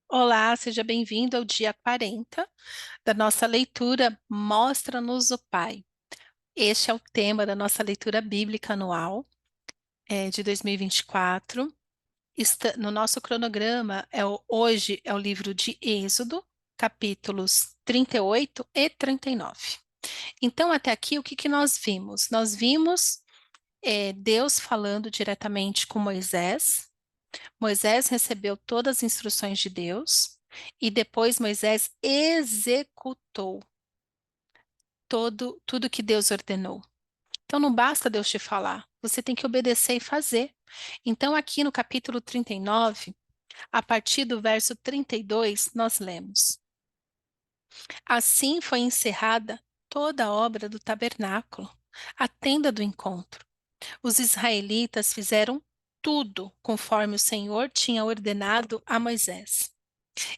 Olá, seja bem-vindo ao dia 40 da nossa leitura Mostra-nos o Pai. Este é o tema da nossa leitura bíblica anual, de 2024. No nosso cronograma, hoje é o livro de Êxodo, capítulos 38 e 39. Então, até aqui, o que que nós vimos? Nós vimos Deus falando diretamente com Moisés. Moisés recebeu todas as instruções de Deus e depois Moisés executou tudo que Deus ordenou. Então não basta Deus te falar, você tem que obedecer e fazer. Então aqui no capítulo 39, a partir do verso 32, nós lemos: Assim foi encerrada toda a obra do tabernáculo, a tenda do encontro. Os israelitas fizeram tudo conforme o Senhor tinha ordenado a Moisés.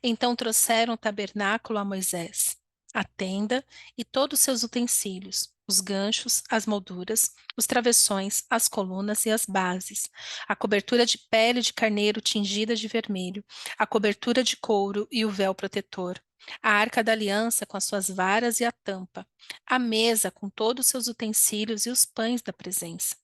Então trouxeram o tabernáculo a Moisés, a tenda e todos os seus utensílios, os ganchos, as molduras, os travessões, as colunas e as bases, a cobertura de pele de carneiro tingida de vermelho, a cobertura de couro e o véu protetor, a arca da aliança com as suas varas e a tampa, a mesa com todos os seus utensílios e os pães da presença,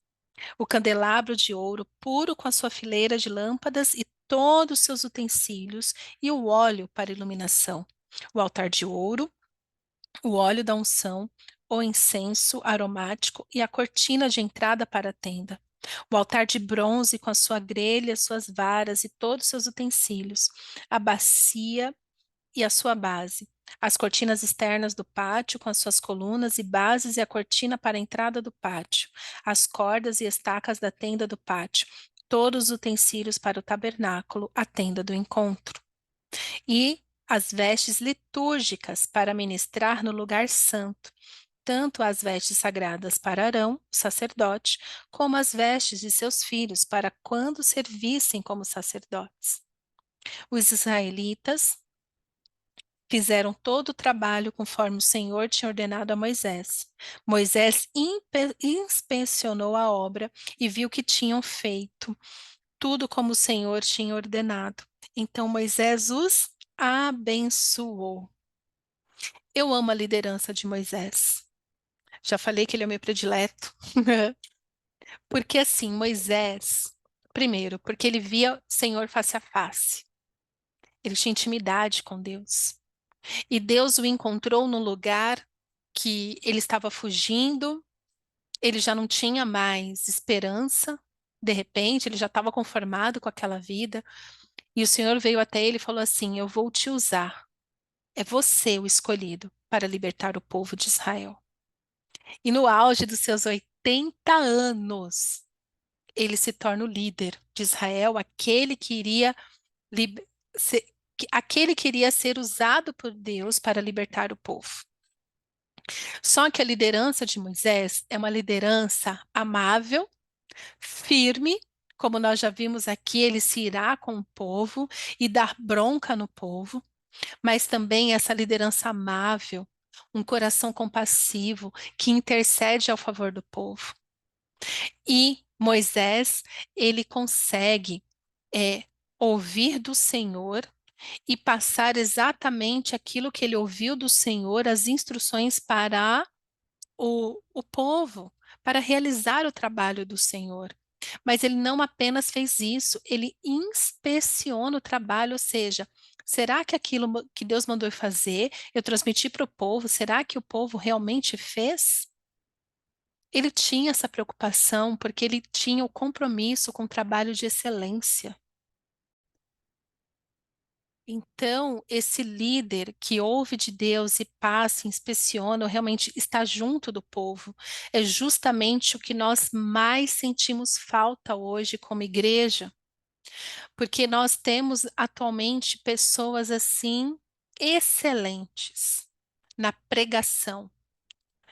o candelabro de ouro puro com a sua fileira de lâmpadas e todos os seus utensílios e o óleo para iluminação, o altar de ouro, o óleo da unção, o incenso aromático e a cortina de entrada para a tenda, o altar de bronze com a sua grelha, suas varas e todos os seus utensílios, a bacia e a sua base, as cortinas externas do pátio com as suas colunas e bases e a cortina para a entrada do pátio, as cordas e estacas da tenda do pátio, todos os utensílios para o tabernáculo, a tenda do encontro, e as vestes litúrgicas para ministrar no lugar santo, tanto as vestes sagradas para Arão, o sacerdote, como as vestes de seus filhos para quando servissem como sacerdotes. Os israelitas fizeram todo o trabalho conforme o Senhor tinha ordenado a Moisés. Moisés inspecionou a obra e viu que tinham feito tudo como o Senhor tinha ordenado. Então Moisés os abençoou. Eu amo a liderança de Moisés. Já falei que ele é o meu predileto. Porque assim, Moisés, primeiro, porque ele via o Senhor face a face. Ele tinha intimidade com Deus. E Deus o encontrou no lugar que ele estava fugindo, ele já não tinha mais esperança, de repente, ele já estava conformado com aquela vida, e o Senhor veio até ele e falou assim: Eu vou te usar, é você o escolhido para libertar o povo de Israel. E no auge dos seus 80 anos, ele se torna o líder de Israel, lib- se- aquele que iria ser usado por Deus para libertar o povo. Só que a liderança de Moisés é uma liderança amável, firme, como nós já vimos aqui, ele se irá com o povo e dar bronca no povo, mas também essa liderança amável, um coração compassivo que intercede ao favor do povo. E Moisés, ele consegue ouvir do Senhor e passar exatamente aquilo que ele ouviu do Senhor, as instruções para o povo para realizar o trabalho do Senhor. Mas ele não apenas fez isso, ele inspeciona o trabalho, ou seja, será que aquilo que Deus mandou fazer, eu transmiti para o povo, será que o povo realmente fez? Ele tinha essa preocupação porque ele tinha o compromisso com o trabalho de excelência. Então, esse líder que ouve de Deus e passa, inspeciona, realmente está junto do povo, é justamente o que nós mais sentimos falta hoje como igreja, porque nós temos atualmente pessoas assim excelentes na pregação,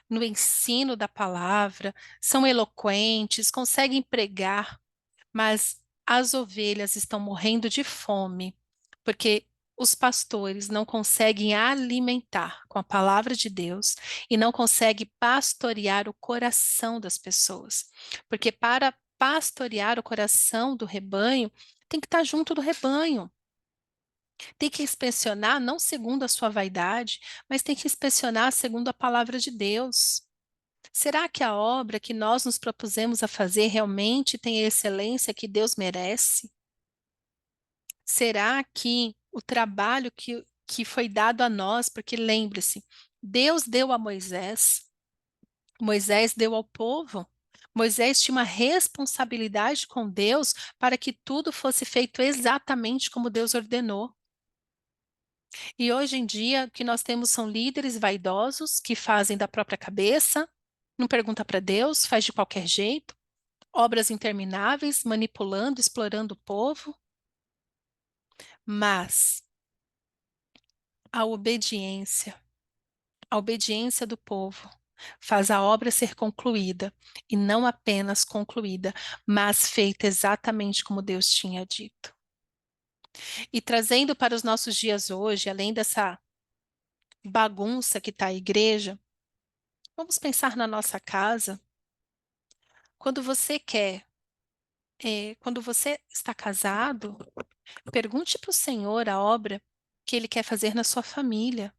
no ensino da palavra, são eloquentes, conseguem pregar, mas as ovelhas estão morrendo de fome, porque os pastores não conseguem alimentar com a palavra de Deus e não conseguem pastorear o coração das pessoas. Porque para pastorear o coração do rebanho, tem que estar junto do rebanho. Tem que inspecionar não segundo a sua vaidade, mas tem que inspecionar segundo a palavra de Deus. Será que a obra que nós nos propusemos a fazer realmente tem a excelência que Deus merece? Será que o trabalho que foi dado a nós, porque lembre-se, Deus deu a Moisés, Moisés deu ao povo, Moisés tinha uma responsabilidade com Deus para que tudo fosse feito exatamente como Deus ordenou. E hoje em dia, o que nós temos são líderes vaidosos que fazem da própria cabeça, não pergunta para Deus, faz de qualquer jeito, obras intermináveis, manipulando, explorando o povo, mas a obediência, a obediência do povo faz a obra ser concluída, e não apenas concluída, mas feita exatamente como Deus tinha dito. E trazendo para os nossos dias hoje, além dessa bagunça que está a igreja, vamos pensar na nossa casa. Quando você quer, quando você está casado, pergunte para o Senhor a obra que Ele quer fazer na sua família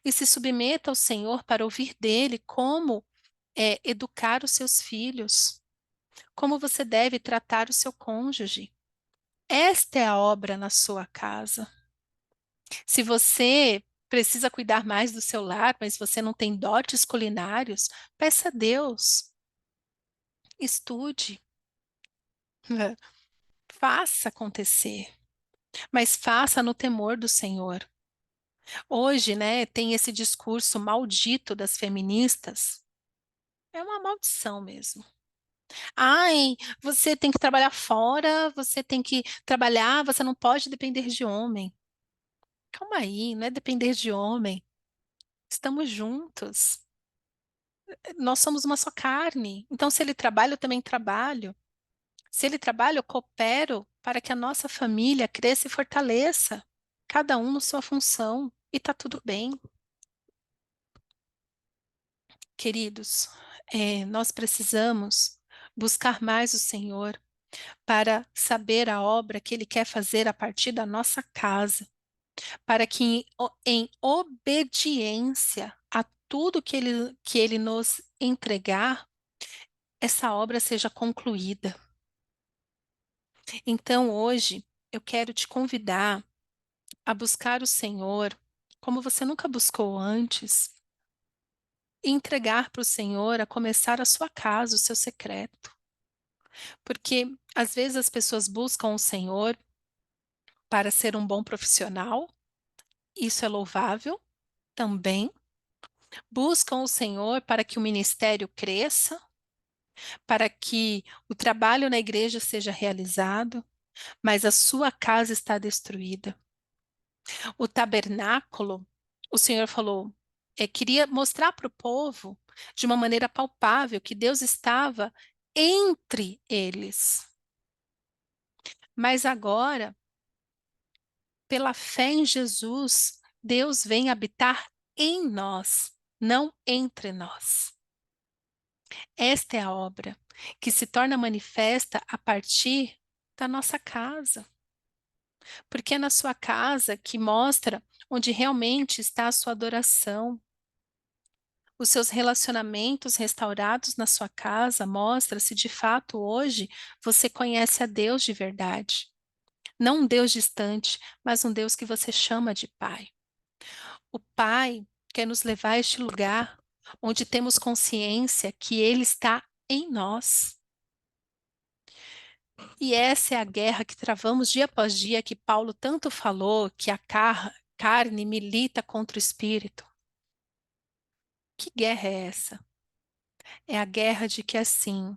e se submeta ao Senhor para ouvir dele como educar os seus filhos, como você deve tratar o seu cônjuge. Esta é a obra na sua casa. Se você precisa cuidar mais do seu lar, mas você não tem dotes culinários, peça a Deus, estude, faça acontecer, mas faça no temor do Senhor. Hoje, né, tem esse discurso maldito das feministas. É uma maldição mesmo. Ai, você tem que trabalhar fora, você tem que trabalhar, você não pode depender de homem. Calma aí, não é depender de homem. Estamos juntos. Nós somos uma só carne. Então, se ele trabalha, eu também trabalho. Se ele trabalha, eu coopero para que a nossa família cresça e fortaleça. Cada um na sua função. E tá tudo bem. Queridos, nós precisamos buscar mais o Senhor para saber a obra que Ele quer fazer a partir da nossa casa, para que em obediência a tudo que ele nos entregar, essa obra seja concluída. Então, hoje, eu quero te convidar a buscar o Senhor como você nunca buscou antes, e entregar para o Senhor a começar a sua casa, o seu secreto. Porque às vezes as pessoas buscam o Senhor para ser um bom profissional, isso é louvável também. Buscam o Senhor para que o ministério cresça, para que o trabalho na igreja seja realizado, mas a sua casa está destruída. O tabernáculo, o Senhor falou, queria mostrar para o povo de uma maneira palpável que Deus estava entre eles. Mas agora, pela fé em Jesus, Deus vem habitar em nós, não entre nós. Esta é a obra que se torna manifesta a partir da nossa casa. Porque é na sua casa que mostra onde realmente está a sua adoração. Os seus relacionamentos restaurados na sua casa mostra se de fato hoje você conhece a Deus de verdade. Não um Deus distante, mas um Deus que você chama de Pai. O Pai quer nos levar a este lugar onde temos consciência que Ele está em nós. E essa é a guerra que travamos dia após dia, que Paulo tanto falou, que a carne milita contra o espírito. Que guerra é essa? É a guerra de que assim,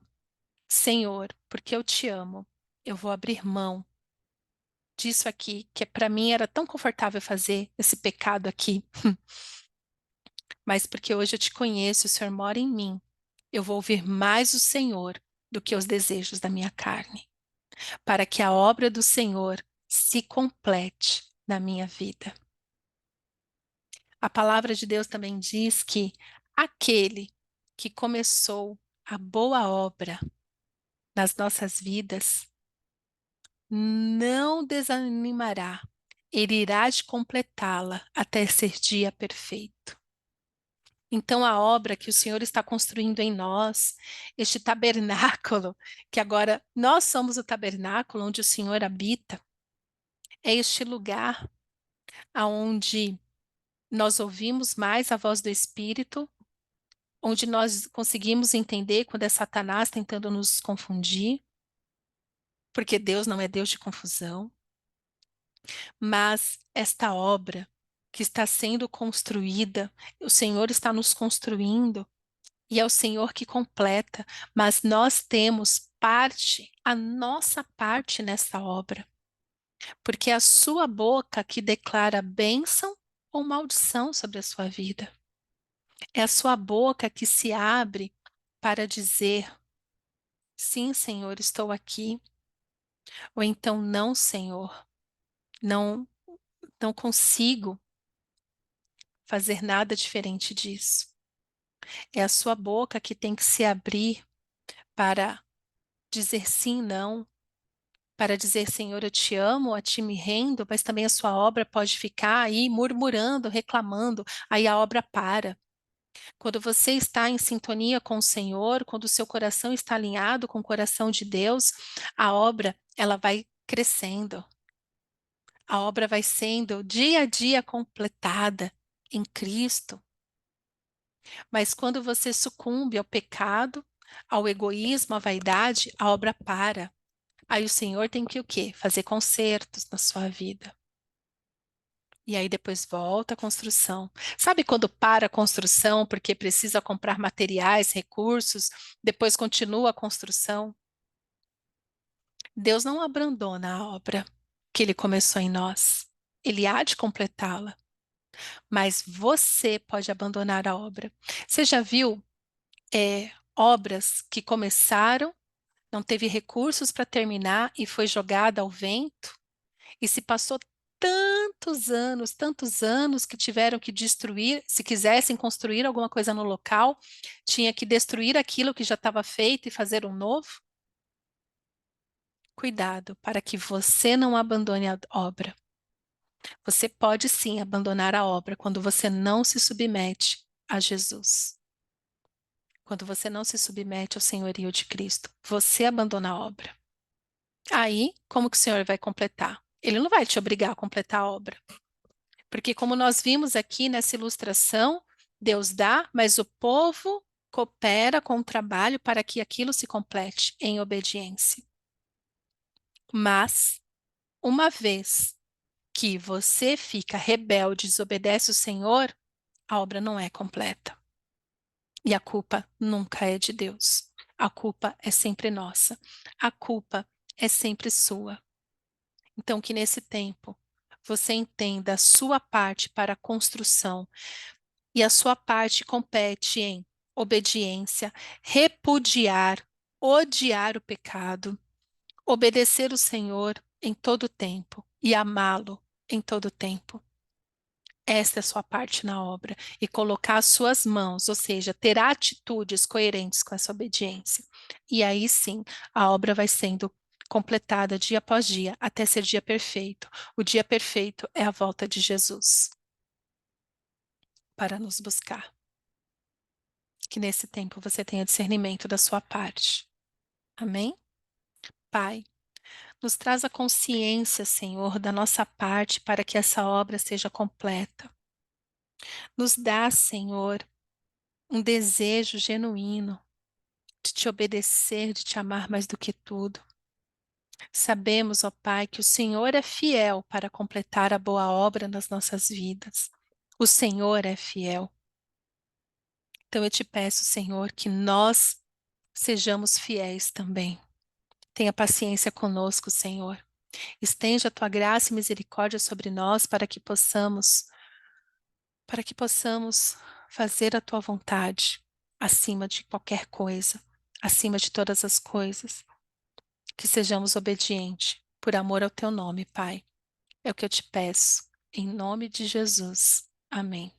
Senhor, porque eu te amo, eu vou abrir mão disso aqui, que para mim era tão confortável fazer esse pecado aqui, mas porque hoje eu te conheço, o Senhor mora em mim, eu vou ouvir mais o Senhor do que os desejos da minha carne, para que a obra do Senhor se complete na minha vida. A palavra de Deus também diz que aquele que começou a boa obra nas nossas vidas não desanimará Ele irá de completá-la até ser dia perfeito. Então, a obra que o Senhor está construindo em nós, este tabernáculo, que agora nós somos o tabernáculo onde o Senhor habita, é este lugar aonde nós ouvimos mais a voz do Espírito, onde nós conseguimos entender quando é Satanás tentando nos confundir, porque Deus não é Deus de confusão, mas esta obra que está sendo construída, o Senhor está nos construindo e é o Senhor que completa, mas nós temos parte, a nossa parte nessa obra, porque é a sua boca que declara bênção ou maldição sobre a sua vida. É a sua boca que se abre para dizer: sim, Senhor, estou aqui, ou então não, Senhor, não, não consigo fazer nada diferente disso. É a sua boca que tem que se abrir para dizer sim, não, para dizer, Senhor, eu te amo, a ti me rendo, mas também a sua obra pode ficar aí murmurando, reclamando, aí a obra para. Quando você está em sintonia com o Senhor, quando o seu coração está alinhado com o coração de Deus, a obra, ela vai crescendo. A obra vai sendo dia a dia completada em Cristo. Mas quando você sucumbe ao pecado, ao egoísmo, à vaidade, a obra para. Aí o Senhor tem que o quê? Fazer consertos na sua vida. E aí depois volta a construção. Sabe quando para a construção porque precisa comprar materiais, recursos, depois continua a construção? Deus não abandona a obra que ele começou em nós. Ele há de completá-la, mas você pode abandonar a obra. Você já viu obras que começaram, não teve recursos para terminar e foi jogada ao vento? E se passou tantos anos que tiveram que destruir, se quisessem construir alguma coisa no local, tinha que destruir aquilo que já estava feito e fazer um novo? Cuidado para que você não abandone a obra. Você pode sim abandonar a obra quando você não se submete a Jesus. Quando você não se submete ao senhorio de Cristo, você abandona a obra. Aí, como que o Senhor vai completar? Ele não vai te obrigar a completar a obra. Porque, como nós vimos aqui nessa ilustração, Deus dá, mas o povo coopera com o trabalho para que aquilo se complete em obediência. Mas, uma vez que você fica rebelde, desobedece o Senhor, a obra não é completa. E a culpa nunca é de Deus. A culpa é sempre nossa. A culpa é sempre sua. Então, que nesse tempo você entenda a sua parte para a construção e a sua parte compete em obediência, repudiar, odiar o pecado, obedecer o Senhor em todo o tempo e amá-lo em todo o tempo. Esta é a sua parte na obra e colocar as suas mãos, ou seja, ter atitudes coerentes com essa obediência. E aí sim, a obra vai sendo completada dia após dia, até ser dia perfeito. O dia perfeito é a volta de Jesus para nos buscar. Que nesse tempo você tenha discernimento da sua parte. Amém? Pai, nos traz a consciência, Senhor, da nossa parte para que essa obra seja completa. Nos dá, Senhor, um desejo genuíno de te obedecer, de te amar mais do que tudo. Sabemos, ó Pai, que o Senhor é fiel para completar a boa obra nas nossas vidas. O Senhor é fiel. Então eu te peço, Senhor, que nós sejamos fiéis também. Tenha paciência conosco, Senhor. Estende a tua graça e misericórdia sobre nós para que possamos fazer a tua vontade acima de qualquer coisa, acima de todas as coisas. Que sejamos obedientes por amor ao teu nome, Pai. É o que eu te peço, em nome de Jesus. Amém.